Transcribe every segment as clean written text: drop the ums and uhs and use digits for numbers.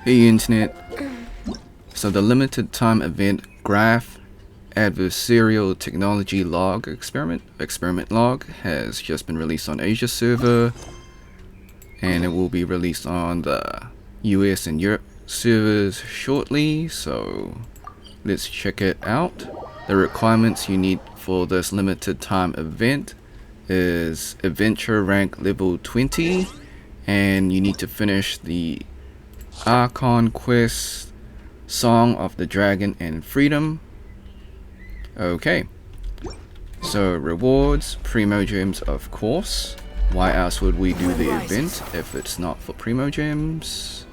Hey internet. So the limited time event graph adversarial technology log experiment log has just been released on Asia server, and it will be released on the US and Europe servers shortly, so let's check it out. The requirements you need for this limited time event is adventure rank level 20, and you need to finish the Archon quest, Song of the Dragon and Freedom. Okay, so rewards, Primo Gems of course. Why else would we do the event if it's not for Primo Gems?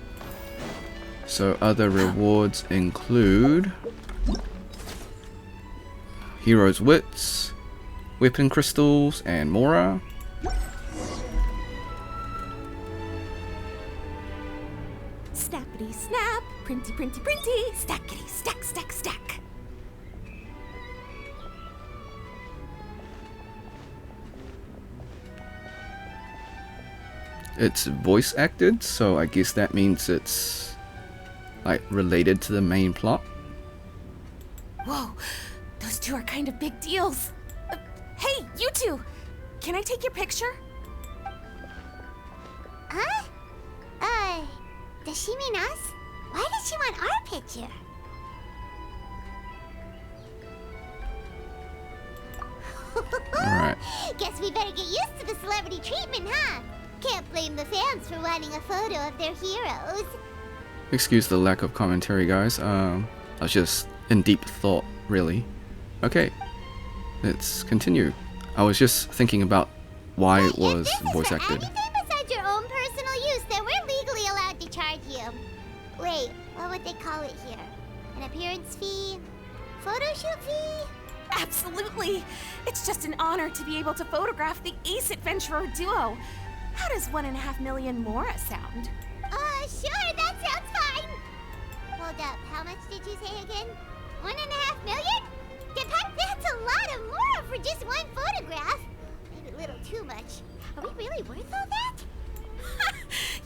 So other rewards include Hero's Wits, Weapon Crystals, and more. Snappity snap, printy printy printy, stackity stack stack stack. It's voice acted, so I guess that means it's like related to the main plot. Whoa, those two are kind of big deals. Hey, you two! Can I take your picture? Huh? Does she mean us? Why does she want our picture? Alright. Guess we better get used to the celebrity treatment, huh? Can't blame the fans for wanting a photo of their heroes. Excuse the lack of commentary, guys. I was just in deep thought, really. Okay, let's continue. I was just thinking about why it was voice acted. Anything besides your own personal use, then we're legally allowed to charge you. Wait, what would they call it here? An appearance fee? Photo shoot fee? Absolutely! It's just an honor to be able to photograph the Ace Adventurer duo. How does 1.5 million Mora sound? Sure, that sounds fine. Hold up, how much did you say again? 1.5 million? That's a lot of Mora for just one photograph. Maybe a little too much. Are we really worth all that?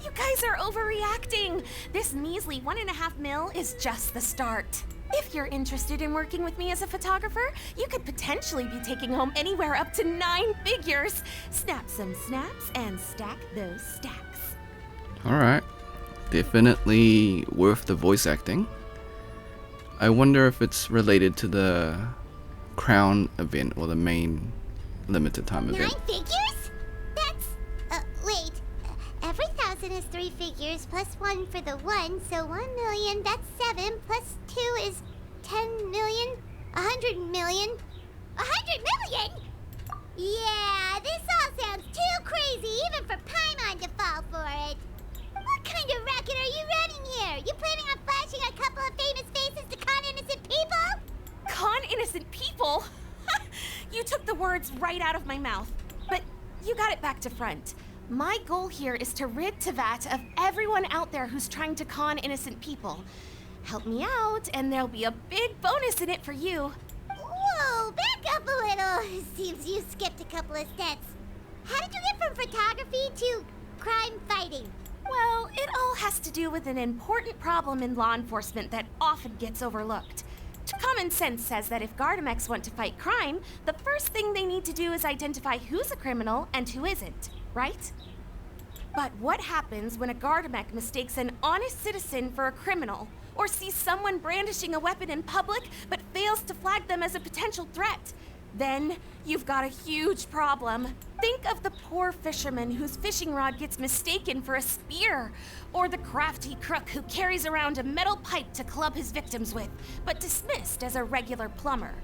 You guys are overreacting. This measly 1.5 mil is just the start. If you're interested in working with me as a photographer, you could potentially be taking home anywhere up to 9 figures. Snap some snaps and stack those stacks. Alright, definitely worth the voice acting. I wonder if it's related to the Crown event or the main limited time 9 event. figures? That's... wait. Every 1,000 is 3 figures, plus 1 for the 1, so 1 million, that's 7, plus 2 is 10 million? 100 million? 100 million? Yeah, this all sounds too crazy even for Paimon to fall for it. What kind of racket are you running here? You planning on flashing a couple of famous faces to con innocent people? Con innocent people? You took the words right out of my mouth. But you got it back to front. My goal here is to rid Tevat of everyone out there who's trying to con innocent people. Help me out, and there'll be a big bonus in it for you. Whoa, back up a little. Seems you skipped a couple of steps. How did you get from photography to crime fighting? Well, it all has to do with an important problem in law enforcement that often gets overlooked. Common sense says that if Gardamex want to fight crime, the first thing they need to do is identify who's a criminal and who isn't, right? But what happens when a Gardamex mistakes an honest citizen for a criminal, or sees someone brandishing a weapon in public but fails to flag them as a potential threat? Then you've got a huge problem. Think of the poor fisherman whose fishing rod gets mistaken for a spear, or the crafty crook who carries around a metal pipe to club his victims with, but dismissed as a regular plumber.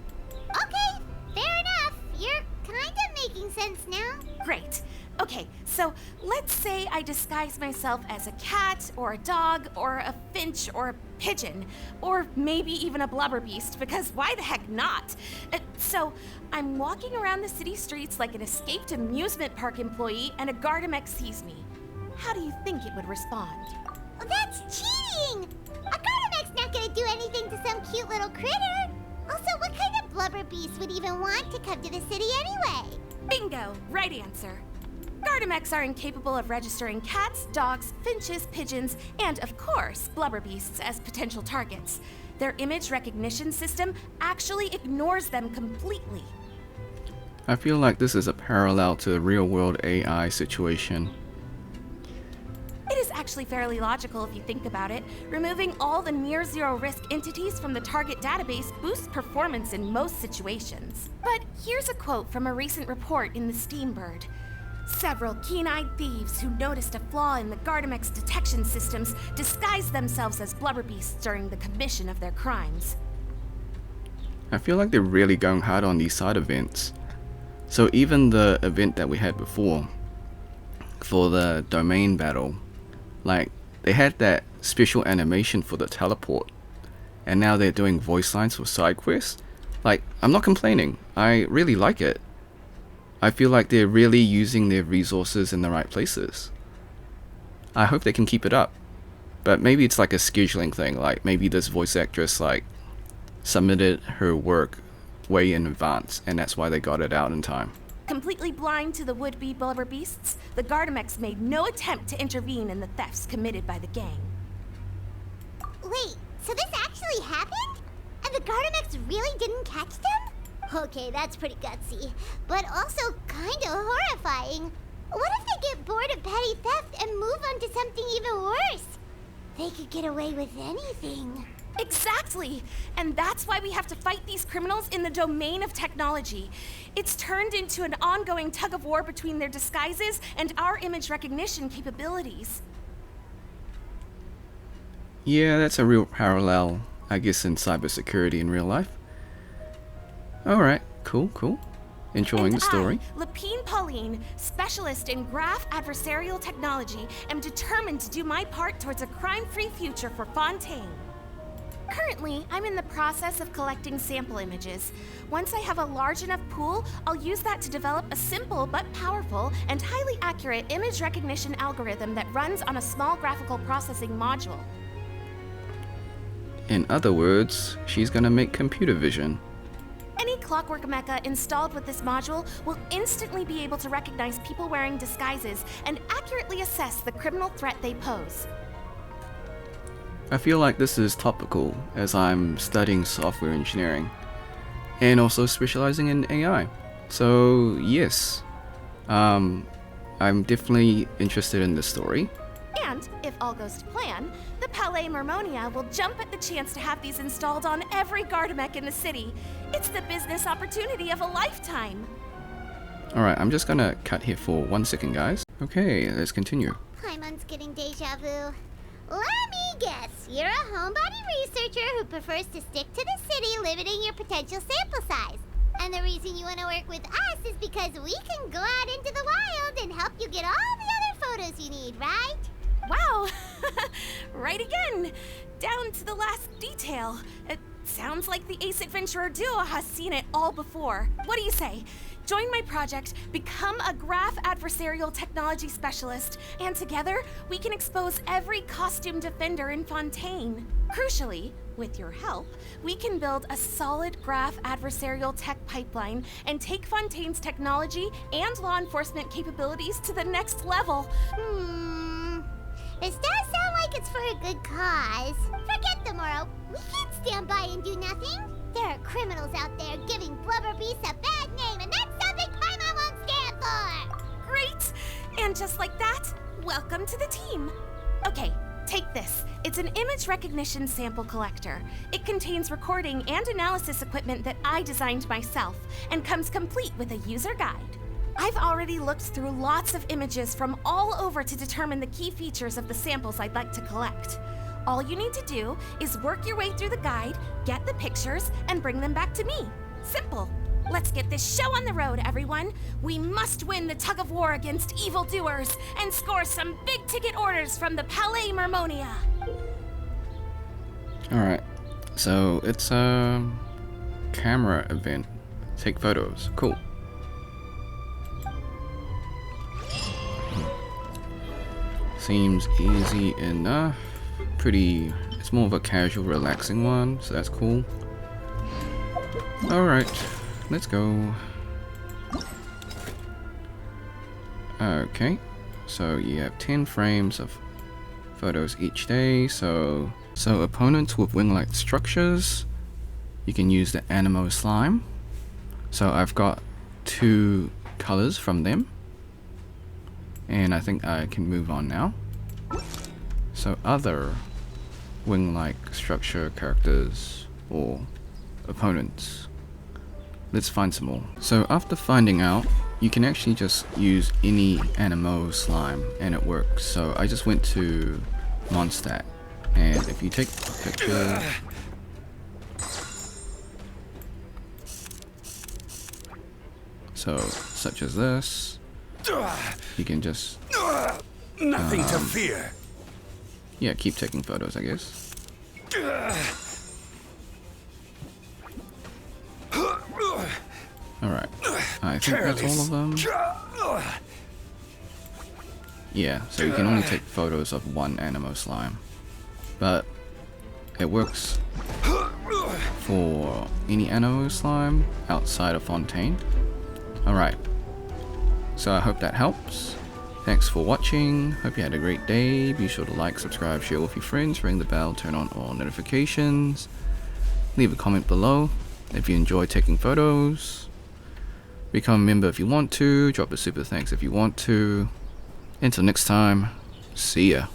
Okay, fair enough. You're kind of making sense now. Great. Okay, so let's say I disguise myself as a cat, or a dog, or a finch, or a pigeon, or maybe even a blubber beast, because why the heck not? So I'm walking around the city streets like an escaped amusement park employee, and a Gardamex sees me. How do you think it would respond? Well, that's cheating! A Gardamex not gonna do anything to some cute little critter. Also, what kind of blubber beast would even want to come to the city anyway? Bingo! Right answer. Gardemex are incapable of registering cats, dogs, finches, pigeons, and of course, blubber beasts as potential targets. Their image recognition system actually ignores them completely. I feel like this is a parallel to the real-world AI situation. It is actually fairly logical if you think about it. Removing all the near-zero risk entities from the target database boosts performance in most situations. But here's a quote from a recent report in the Steambird. Several keen-eyed thieves who noticed a flaw in the Gardemex detection systems disguised themselves as blubber beasts during the commission of their crimes. I feel like they're really going hard on these side events. So even the event that we had before, for the domain battle, like, they had that special animation for the teleport, and now they're doing voice lines for side quests. Like, I'm not complaining, I really like it. I feel like they're really using their resources in the right places. I hope they can keep it up. But maybe it's like a scheduling thing, like maybe this voice actress like submitted her work way in advance, and that's why they got it out in time. Completely blind to the would-be blubber beasts, the Gardemex made no attempt to intervene in the thefts committed by the gang. Wait, so this actually happened? And the Gardemex really didn't catch them? Okay, that's pretty gutsy, but also kinda horrifying. What if they get bored of petty theft and move on to something even worse? They could get away with anything. Exactly! And that's why we have to fight these criminals in the domain of technology. It's turned into an ongoing tug-of-war between their disguises and our image recognition capabilities. Yeah, that's a real parallel, I guess, in cybersecurity in real life. Alright, cool. Enjoying the story. I, Lapine Pauline, specialist in graph adversarial technology, am determined to do my part towards a crime-free future for Fontaine. Currently, I'm in the process of collecting sample images. Once I have a large enough pool, I'll use that to develop a simple but powerful and highly accurate image recognition algorithm that runs on a small graphical processing module. In other words, she's gonna make computer vision. Any clockwork mecha installed with this module will instantly be able to recognize people wearing disguises and accurately assess the criminal threat they pose. I feel like this is topical as I'm studying software engineering and also specializing in AI. So yes, I'm definitely interested in this story. And, if all goes to plan, the Palais Mermonia will jump at the chance to have these installed on every Gardemek in the city. It's the business opportunity of a lifetime. Alright, I'm just gonna cut here for 1 second, guys. Okay, let's continue. Paimon's getting deja vu. Let me guess, you're a homebody researcher who prefers to stick to the city, limiting your potential sample size. And the reason you want to work with us is because we can go out into the wild and help you get all the other photos you need, right? Wow! Right again! Down to the last detail. It sounds like the Ace Adventurer duo has seen it all before. What do you say? Join my project, become a graph adversarial technology specialist, and together we can expose every costume defender in Fontaine. Crucially, with your help, we can build a solid graph adversarial tech pipeline and take Fontaine's technology and law enforcement capabilities to the next level. This does sound like it's for a good cause. Forget tomorrow. We can't stand by and do nothing. There are criminals out there giving blubber beasts a bad name, and that's something Paimon won't stand for! Great! And just like that, welcome to the team. Okay, take this. It's an image recognition sample collector. It contains recording and analysis equipment that I designed myself, and comes complete with a user guide. I've already looked through lots of images from all over to determine the key features of the samples I'd like to collect. All you need to do is work your way through the guide, get the pictures, and bring them back to me. Simple. Let's get this show on the road, everyone. We must win the tug-of-war against evildoers and score some big-ticket orders from the Palais Mermonia. Alright, so it's a camera event. Take photos. Cool. Seems easy enough. It's more of a casual, relaxing one, so that's cool. Alright, let's go. Okay, so you have 10 frames of photos each day. So opponents with wing-like structures, you can use the Animo slime. So I've got 2 colors from them, and I think I can move on now. So other wing-like structure characters or opponents, let's find some more. So after finding out, you can actually just use any Animo slime and it works. So I just went to Mondstadt, and if you take a picture, so such as this, you can just Nothing to fear. yeah, keep taking photos, I guess. Alright, I think that's all of them. Yeah, so you can only take photos of one Animo slime, but it works for any Animo slime outside of Fontaine. Alright, so I hope that helps. Thanks for watching, hope you had a great day. Be sure to like, subscribe, share with your friends, ring the bell, turn on all notifications. Leave a comment below if you enjoy taking photos. Become a member if you want to, drop a super thanks if you want to. Until next time, see ya.